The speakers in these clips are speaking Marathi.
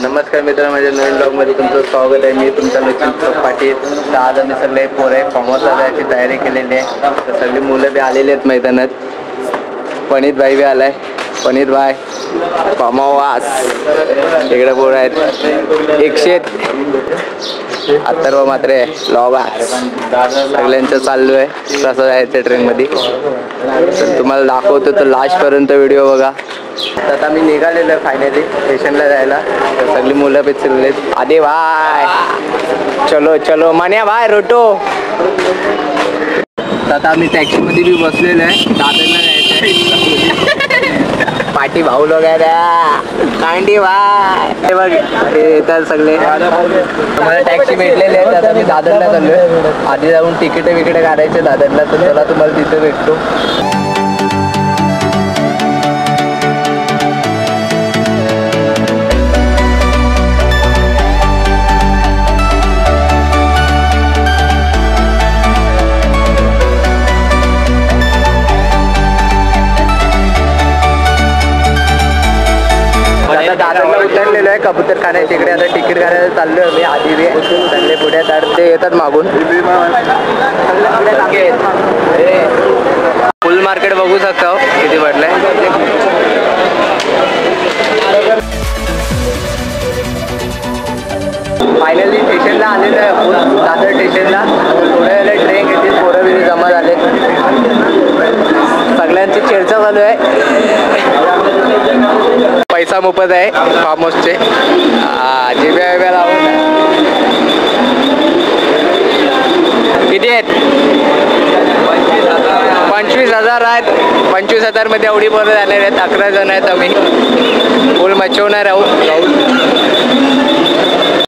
नमस्कार मित्रांनो, माझ्या नवीन ब्लॉगमध्ये तुमचं स्वागत आहे. मी तुमचा लक्ष्मी पाटील. तर आज आम्ही सगळे पोरे फॉर्महाऊसला जायची तयारी केलेली आहे. तर सगळी मुलं बी आलेली आहेत मैदानात. पनीत भाई बी आलाय. पनीत भाई फॉर्महाऊस इकडे पोरं आहेत. 100 अथर्व मात्रे लॉबा सगळ्यांचं चालू आहे कसं जायचं ट्रेनमध्ये. तर तुम्हाला दाखवतो तर लास्टपर्यंत व्हिडिओ बघा. तर आता मी निघालेलो आहे फायनली स्टेशनला जायला. तर सगळी मुलं बी चाललेत. आदे भाई चलो चलो मान्या भाई रोटो. तर आता आम्ही टॅक्सीमध्ये बी बसलेलो आहे. दादरला जायचं आहे. पाठी भाऊ लोक आहे त्या कांडी भाई हे बघ हे येतात सगळे. मला टॅक्सी भेटलेली आहे. आता मी दादरला चाललोय. आधी जाऊन तिकीट काढायचे दादरला. तर चला तुम्हाला तिथे भेटतो. दादरला उतरलेलो आहे कबूतरखान्या तिकडे. आता तिकीट काढायला चाललोय मी. आधी बी चालले पुढे तर ते येतात मागून. फुल मार्केट बघू शकता किती पडलंय. फायनली स्टेशनला आलेलो आहे आपण दादर स्टेशनला. थोड्या वेळेला ट्रेन येते. पोरं बिरं जमा झाले. सगळ्यांची चर्चा चालू आहे. पैसा मोफत आहे फार्म हाऊसचे. जिब्या बिब्या लावून किती आहेत? 25,000 आहेत. 25,000 मध्ये एवढी पोरं झालेली आहेत. 11 जण आहेत आम्ही. फुल मचवणार आहोत.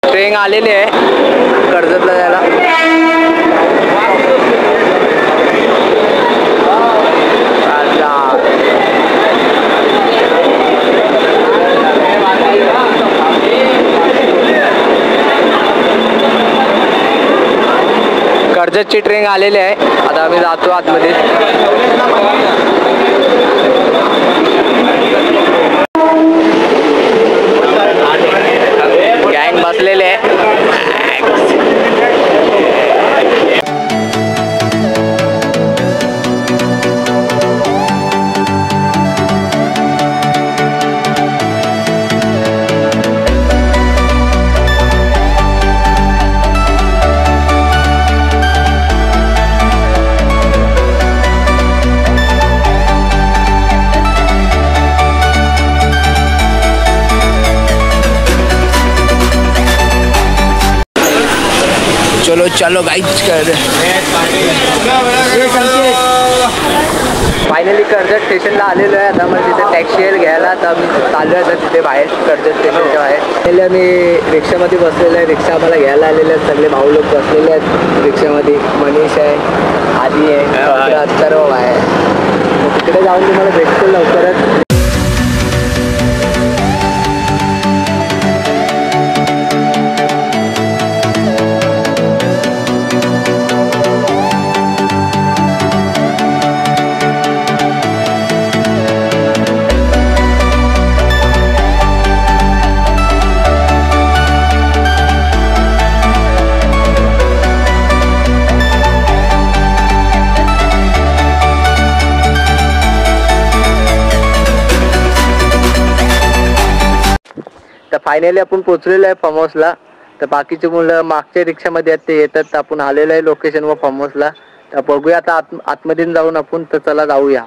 ट्रेन आलेली आहे कर्जतला जायला. कर्जतची ट्रेन आलेली आहे. आता आम्ही जातो आतमध्ये. गँग बसलेले आहे. चलो चलो गाइस कर फायनली कर्जत स्टेशनला आलेलो आहे. आता मला तिथे टॅक्सी घ्यायला. आता आम्ही चाललो आहे तिथे बाहेर कर्जत स्टेशनच्या बाहेर. पहिले आम्ही रिक्षामध्ये बसलेलो आहे. रिक्षा आम्हाला घ्यायला आलेले आहेत. सगळे भाऊ लोक बसलेले आहेत रिक्षामध्ये. मनीष आहे, आदी आहे, अथर्व आहे. तिकडे जाऊन तुम्हाला भेटतो लवकरच. तर फायनली आपण पोहोचलेलो आहे फार्म हाऊसला. तर बाकीचे मुलं मागच्या रिक्षामध्ये आहेत ते येतात. तर आपण आलेलो आहे लोकेशनवर फार्म हाऊसला. तर बघूया आता आतमध्ये जाऊन आपण. तर चला जाऊया.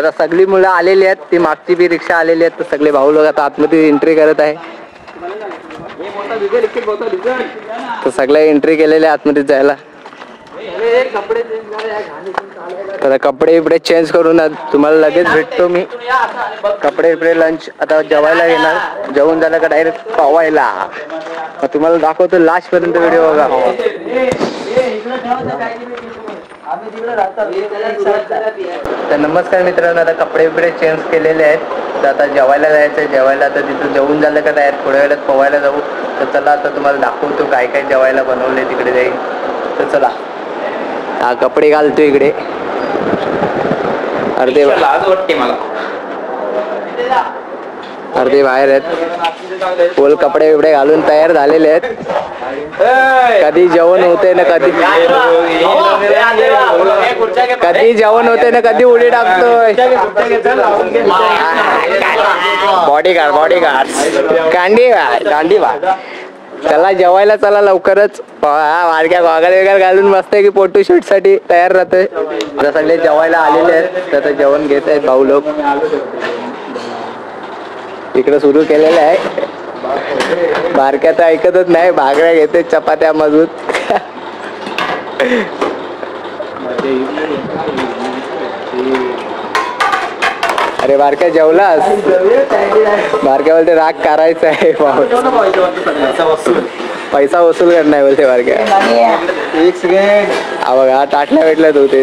आता सगळी मुलं आलेली आहेत, ती मागची बी रिक्षा आलेली आहेत, तर सगळे भाऊ लोक आता आतमध्ये एंट्री करत आहे. तर सगळे एंट्री केलेले आतमध्ये जायला. तर कपडे बिपडे चेंज करून तुम्हाला लगेच भेटतो मी. कपडे बिपडे लंच आता जेवायला येणार, जेवून झालं का डायरेक्ट पवायला. मग तुम्हाला दाखवतो लास्ट पर्यंत व्हिडिओ बघा. तर नमस्कार मित्रांनो, आता कपडे बिपडे चेंज केलेले आहेत, तर आता जेवायला जायचं. जेवायला आता तिथं जेवून झालं का डायरेक्ट थोड्या वेळात पवायला जाऊ. तर चला आता तुम्हाला दाखवतो काय काय जेवायला बनवले तिकडे जाईल. तर चला. हा कपडे घालतो इकडे. अर्धे लाज वाटते मला, अर्धे बाहेर आहेत. फुल कपडे बिपडे घालून तयार झालेले आहेत. कधी जेवण होते ना कधी जेवण होते ना कधी उडी टाकतोय. बॉडीगार्ड दांडी चला जेवायला चला लवकरच. वाडक्या गॉगल वगैरे घालून मस्त की फोटो शूट साठी तयार राहतोय. आता सगळे जेवायला आलेले आहेत, तर जेवण घेत आहेत भाऊ लोक. इकडे सुरू केलेलं आहे. बारक्या तर ऐकतच नाही, भाकऱ्या घेते चपात्या मजूत. अरे बारक्या जेवलास? बारक्या बोलते राग करायचा आहे, पैसा वसूल करणार बोलते बारक्या. एक सेकंड. बघा टाटल्या भेटल्यात होते.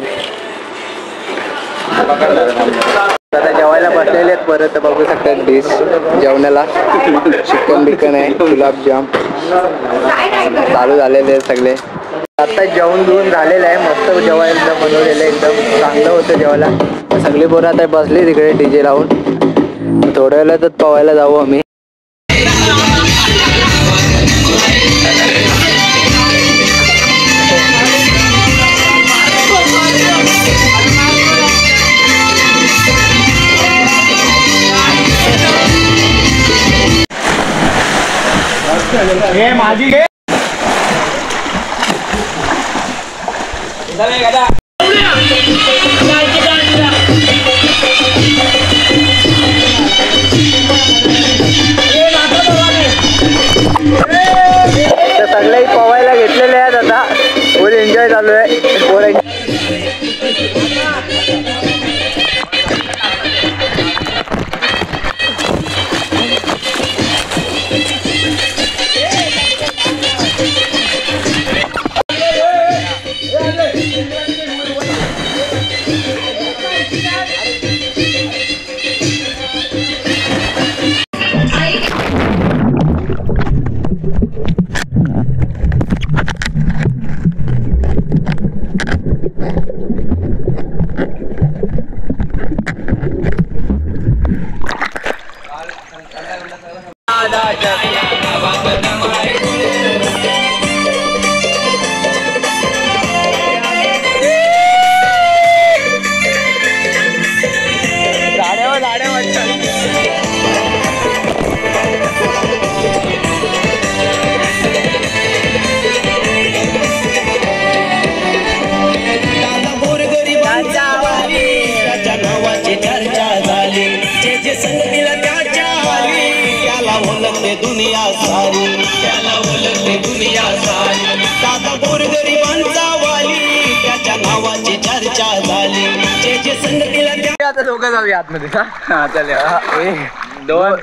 आता जेवायला बसलेले आहेत परत, बघू शकतात डिश जेवणाला. चिकन बिकन आहे, गुलाबजाम चालू झालेले आहेत सगळे. आता जेवण घेऊन झालेलं आहे, मस्त जेवायला बनवलेलं आहे, एकदम चांगलं होतं जेवायला. सगळी पोरं आता बसली तिकडे डीजे लावून. थोड्या वेळातच पवायला जाऊ आम्ही. माझी सगळे पवायला घेतलेले आहेत. आता फुल एन्जॉय चालू आहे. दुनिया सारी त्याला ओळखते दुनिया सारी. दादा गोरगरिबांचा वाली, त्याच्या नावाची चर्चा झाली. जे जे संगतीला त्या आता दोघं जाऊया आतमध्ये. हा चालेल. दोन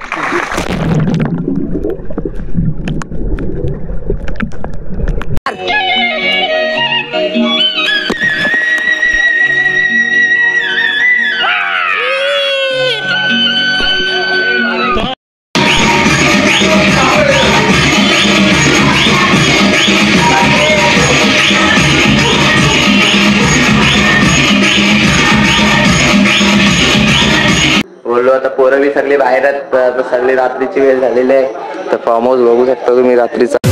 बोललो. आता पोरं बी सगळी बाहेर आहेत, सगळी रात्रीची वेळ झालेली आहे. तर फार्म हाऊस बघू शकता तुम्ही रात्रीचा.